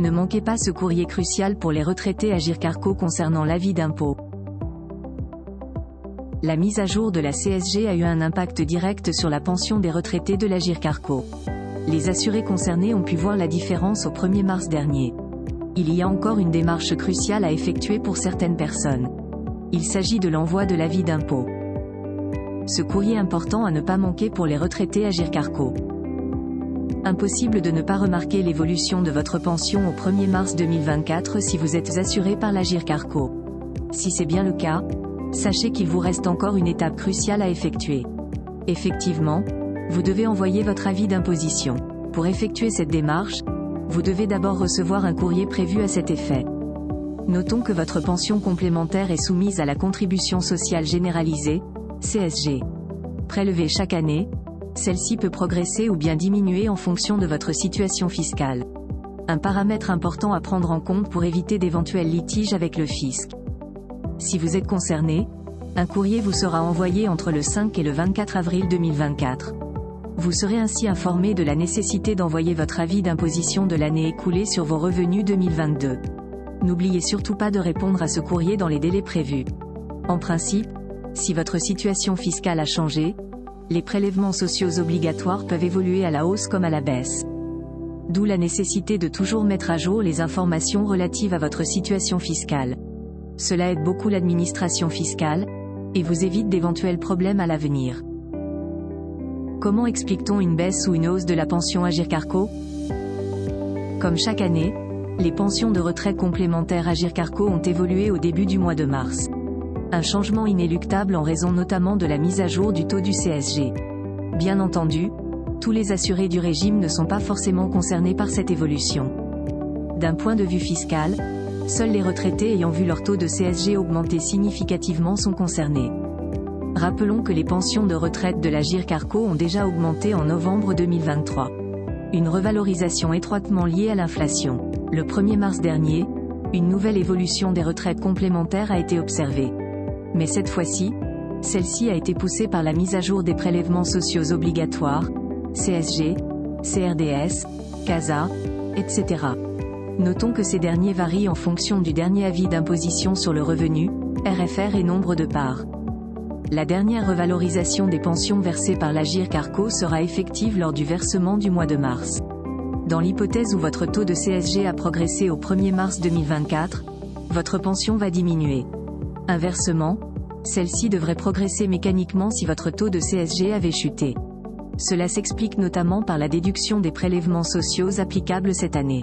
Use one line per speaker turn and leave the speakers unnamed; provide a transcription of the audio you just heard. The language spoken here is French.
Ne manquez pas ce courrier crucial pour les retraités Agirc-Arrco concernant l'avis d'impôt. La mise à jour de la CSG a eu un impact direct sur la pension des retraités de l'Agirc-Arrco. Les assurés concernés ont pu voir la différence au 1er mars dernier. Il y a encore une démarche cruciale à effectuer pour certaines personnes. Il s'agit de l'envoi de l'avis d'impôt. Ce courrier important à ne pas manquer pour les retraités Agirc-Arrco. Impossible de ne pas remarquer l'évolution de votre pension au 1er mars 2024 si vous êtes assuré par l'Agirc-Arrco. Si c'est bien le cas, sachez qu'il vous reste encore une étape cruciale à effectuer. Effectivement, vous devez envoyer votre avis d'imposition. Pour effectuer cette démarche, vous devez d'abord recevoir un courrier prévu à cet effet. Notons que votre pension complémentaire est soumise à la contribution sociale généralisée, CSG. Prélevée chaque année, celle-ci peut progresser ou bien diminuer en fonction de votre situation fiscale. Un paramètre important à prendre en compte pour éviter d'éventuels litiges avec le fisc. Si vous êtes concerné, un courrier vous sera envoyé entre le 5 et le 24 avril 2024. Vous serez ainsi informé de la nécessité d'envoyer votre avis d'imposition de l'année écoulée sur vos revenus 2022. N'oubliez surtout pas de répondre à ce courrier dans les délais prévus. En principe, si votre situation fiscale a changé, les prélèvements sociaux obligatoires peuvent évoluer à la hausse comme à la baisse. D'où la nécessité de toujours mettre à jour les informations relatives à votre situation fiscale. Cela aide beaucoup l'administration fiscale, et vous évite d'éventuels problèmes à l'avenir. Comment explique-t-on une baisse ou une hausse de la pension Agirc-Arrco ? Comme chaque année, les pensions de retraite complémentaires Agirc-Arrco ont évolué au début du mois de mars. Un changement inéluctable en raison notamment de la mise à jour du taux du CSG. Bien entendu, tous les assurés du régime ne sont pas forcément concernés par cette évolution. D'un point de vue fiscal, seuls les retraités ayant vu leur taux de CSG augmenter significativement sont concernés. Rappelons que les pensions de retraite de l'Agirc-Arrco ont déjà augmenté en novembre 2023. Une revalorisation étroitement liée à l'inflation. Le 1er mars dernier, une nouvelle évolution des retraites complémentaires a été observée. Mais cette fois-ci, celle-ci a été poussée par la mise à jour des prélèvements sociaux obligatoires, CSG, CRDS, CASA, etc. Notons que ces derniers varient en fonction du dernier avis d'imposition sur le revenu, RFR et nombre de parts. La dernière revalorisation des pensions versées par l'Agirc-Arrco sera effective lors du versement du mois de mars. Dans l'hypothèse où votre taux de CSG a progressé au 1er mars 2024, votre pension va diminuer. Inversement, celle-ci devrait progresser mécaniquement si votre taux de CSG avait chuté. Cela s'explique notamment par la déduction des prélèvements sociaux applicables cette année.